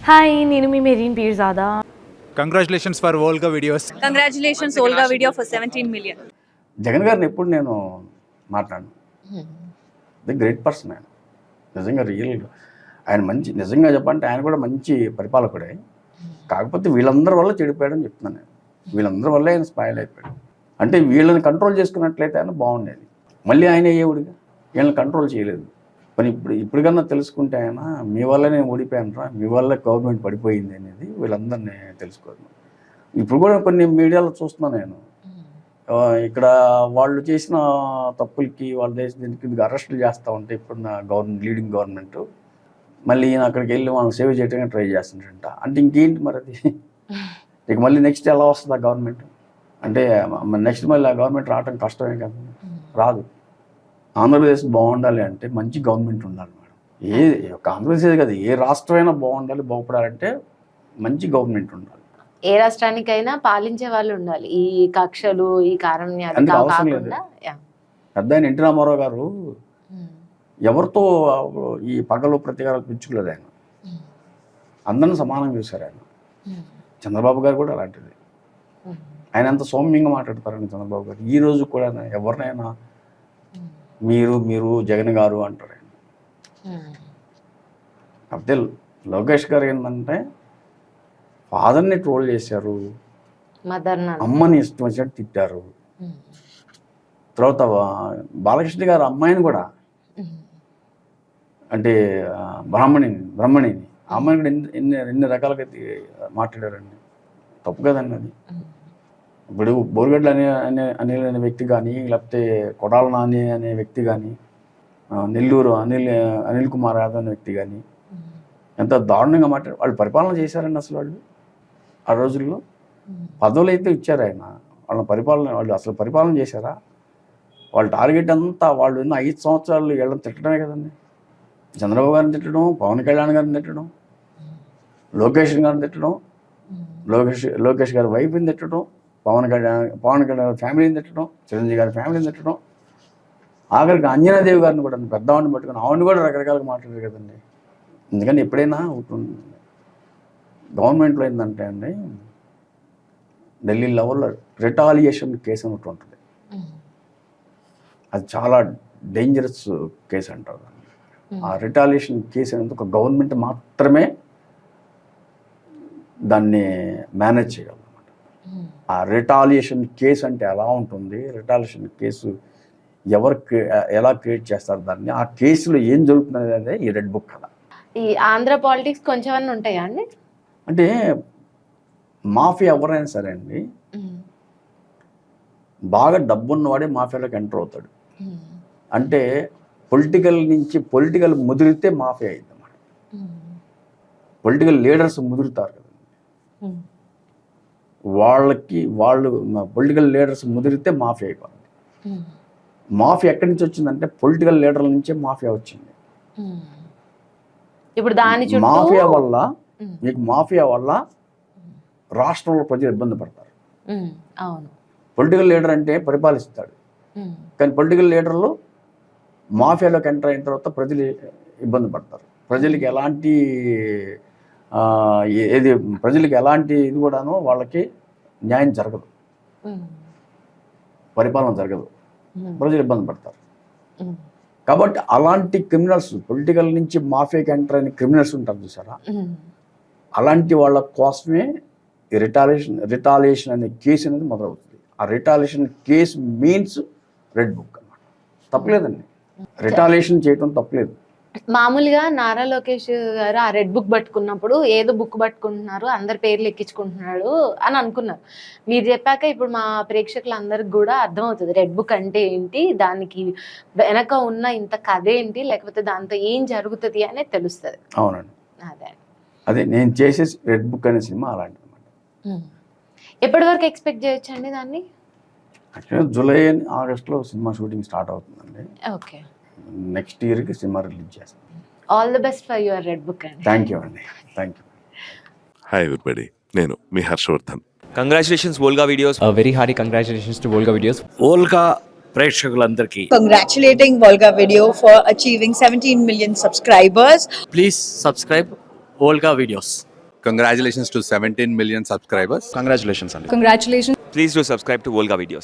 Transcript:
Hi, నేను మీ Mareen Peerzada. Congratulations for Volga videos. Congratulations Volga video for 17 million. Jagan గారిని ఎప్పుడు నేను మాట్లాడను. ది గ్రేట్ పర్సన్ ఆయన, నిజంగా రియల్. ఆయన మంచి, నిజంగా చెప్పంటే ఆయన కూడా మంచి పరిపాలకుడే. కాకపోతే వీళ్ళందరి వల్ల చెడిపోయాడని చెప్తున్నాను నేను. వీళ్ళందరి వల్ల ఆయన స్పాయిల్ అయిపోయాడు. అంటే వీళ్ళని కంట్రోల్ చేసుకున్నట్లయితే ఆయన బాగుండేది. మళ్ళీ ఆయన అయ్యేవుడిగా వీళ్ళని కంట్రోల్ చేయలేదు. మరి ఇప్పటికన్నా తెలుసుకుంటే ఆయన మీ వల్ల నేను ఓడిపోయాను రా, మీ వల్ల గవర్నమెంట్ పడిపోయింది అనేది వీళ్ళందరినీ తెలుసుకోవాలి. ఇప్పుడు కూడా కొన్ని మీడియాలో చూస్తున్నాను నేను, ఇక్కడ వాళ్ళు చేసిన తప్పులకి వాళ్ళ దీనికి అరెస్టులు చేస్తూ ఉంటే ఇప్పుడున్న లీడింగ్ గవర్నమెంట్ మళ్ళీ ఈయన అక్కడికి వెళ్ళి మనం సేవ్ చేయడానికి ట్రై చేస్తుంటారంట. అంటే ఇంకేంటి మరి అది? ఇక మళ్ళీ నెక్స్ట్ ఎలా వస్తుంది ఆ గవర్నమెంట్? అంటే నెక్స్ట్ మళ్ళీ ఆ గవర్నమెంట్ రావటం కష్టమే కదా, రాదు. ఆంధ్రప్రదేశ్ బాగుండాలి అంటే మంచి గవర్నమెంట్ ఉండాలి మేడం. ఒక ఆంధ్రప్రదేశ్ కదా, ఏ రాష్ట్రమైనా బాగుండాలి, బాగుపడాలంటే మంచి గవర్నమెంట్ ఉండాలి. ఏ రాష్ట్రానికైనా పాలించే వాళ్ళు ఉండాలి. ఈ కక్షలు, ఈ కారణ్యాలు అవసరం లేదు. పెద్ద ఆయన ఎన్టీ రామారావు గారు ఎవరితో ఈ పగలు ప్రతీకారాలు పెంచుకోలేదు. ఆయన అందరిని సమానంగా చూశారు. ఆయన చంద్రబాబు గారు కూడా అలాంటిది. ఆయన అంత సౌమ్యంగా మాట్లాడతారండి చంద్రబాబు గారు. ఈ రోజు కూడా ఎవరినైనా మీరు మీరు జగన్ గారు అంటారు ఆయన. కాకపోతే లోకేష్ గారు ఏంటంటే ఫాదర్ని ట్రోల్ చేశారు, అమ్మని ఇష్టం వచ్చినట్టు తిట్టారు. తర్వాత బాలకృష్ణ గారు అమ్మాయిని కూడా, అంటే బ్రహ్మణిని ఆ అమ్మాయిని కూడా ఎన్ని రకాలుగా మాట్లాడారండి. తప్పు కదండి అది. ఇప్పుడు బోరుగడ్డ అనిల్ అనే వ్యక్తి కానీ, లేకపోతే కొడాల నాని అనే వ్యక్తి కానీ, నెల్లూరు అనిల్ కుమార్ యాదవ్ అనే వ్యక్తి కానీ ఎంత దారుణంగా వాళ్ళు పరిపాలన చేశారండి. అసలు వాళ్ళు ఆ రోజుల్లో పదవులు అయితే ఇచ్చారు ఆయన, వాళ్ళు అసలు పరిపాలన చేశారా? వాళ్ళ టార్గెట్ అంతా వాళ్ళు ఉన్న 5 సంవత్సరాలు వీళ్ళని తిట్టడమే కదండి. చంద్రబాబు గారిని తిట్టడం, పవన్ కళ్యాణ్ గారిని తిట్టడం, లోకేష్ గారిని తిట్టడం, లోకేష్ గారి వైఫ్ని తిట్టడం, పవన్ కళ్యాణ్ ఫ్యామిలీని తిట్టడం, చిరంజీవి గారి ఫ్యామిలీని తిట్టడం, ఆఖరికి అంజనాదేవి గారిని కూడా పెద్దవాడిని పట్టుకుని ఆవిడని కూడా రకరకాలుగా మాట్లాడారు కదండి. ఎందుకంటే ఎప్పుడైనా గవర్నమెంట్లో ఏంటంటే అండి, ఢిల్లీ లెవెల్లో రిటాలియేషన్ కేసు అని ఉంటుంది. అది చాలా డేంజరస్ కేసు అంటారు. ఆ రిటాలియేషన్ కేసు అనేది ఒక గవర్నమెంట్ మాత్రమే దాన్ని మేనేజ్ చేయగలరు. ఆ రిటాలియేషన్ కేసు అంటే ఎలా ఉంటుంది, రిటాలియేషన్ కేసు ఎలా క్రియేట్ చేస్తారు దాన్ని, ఆ కేసులో ఏం జరుగుతున్నది అదే ఈ రెడ్ బుక్ కదా. ఈ ఆంధ్ర పాలిటిక్స్ కొంచెం అన్నీ ఉంటాయా అండి? అంటే మాఫియా ఎవరైనా సరే అండి, బాగా డబ్బున్నవాడే మాఫియాలోకి ఎంటర్ అవుతాడు. అంటే పొలిటికల్ ముదిరితే మాఫియా అయింది అన్నమాట. పొలిటికల్ లీడర్స్ ముదురుతారు కదా, వాళ్ళు పొలిటికల్ లీడర్స్ ముదిరితే మాఫియా అయిపోతుంది. మాఫియా ఎక్కడి నుంచి వచ్చిందంటే పొలిటికల్ లీడర్ల నుంచే మాఫియా వచ్చింది. ఇప్పుడు దాని మాఫియా వల్ల రాష్ట్రంలో ప్రజలు ఇబ్బంది పడతారు. అవును, పొలిటికల్ లీడర్ అంటే పరిపాలిస్తాడు, కానీ పొలిటికల్ లీడర్లు మాఫియాలోకి ఎంటర్ అయిన తర్వాత ప్రజలు ఇబ్బంది పడతారు. ప్రజలకి ఎలాంటి ఇది కూడాను వాళ్ళకి న్యాయం జరగదు, పరిపాలన జరగదు, ప్రజలు ఇబ్బంది పడతారు. కాబట్టి అలాంటి క్రిమినల్స్, పొలిటికల్ నుంచి మాఫియాకి ఎంటర్ అయిన క్రిమినల్స్ ఉంటారు చూసారా, అలాంటి వాళ్ళ కోసమే ఈ రిటాలియేషన్ అనే కేసు అనేది మొదలవుతుంది. ఆ retaliation case means red book అన్నమాట. తప్పలేదండి, రిటాలియేషన్ చేయటం తప్పలేదు. మామూలుగా నారా లోకేష్ గారు ఆ రెడ్ బుక్ పట్టుకున్నప్పుడు ఏదో బుక్ పట్టుకుంటున్నారు, అందరి పేర్లు ఎక్కించుకుంటున్నాడు అని అనుకున్నారు. మీరు చెప్పాక ఇప్పుడు మా ప్రేక్షకులందరికి కూడా అర్థమవుతుంది రెడ్ బుక్ అంటే ఏంటి, దానికి వెనక ఉన్న ఇంత కథ ఏంటి, లేకపోతే దాంతో ఏం జరుగుతుంది అనేది తెలుస్తుంది. అవునండి, అదే నేను చేసే రెడ్ బుక్ అనే సినిమా అలాంటిది అన్నమాట. ఎప్పటి వరకు ఎక్స్పెక్ట్ చేయొచ్చండి దాన్ని? యాక్చువల్గా జూలై ఆగస్ట్లో సినిమా షూటింగ్ స్టార్ట్ అవుతుందండి. ఓకే, నెక్స్ట్ ఇయర్కి సినిమా రిలీజ్ చేస్తాం. All the best for your red book అండి. థ్యాంక్ యూ అండి, థ్యాంక్ యూ. హాయ్ ఎవ్రీబడి, నేను మీ Harshavardhan. Congratulations Volga videos. Very hearty congratulations to Volga videos. Volga ప్రేక్షకులందరికీ Congratulating Volga Video for achieving 17 million subscribers. Please subscribe Volga videos. Congratulations to 17 million subscribers. Congratulations, Andy. Congratulations. Please do subscribe to Volga Videos.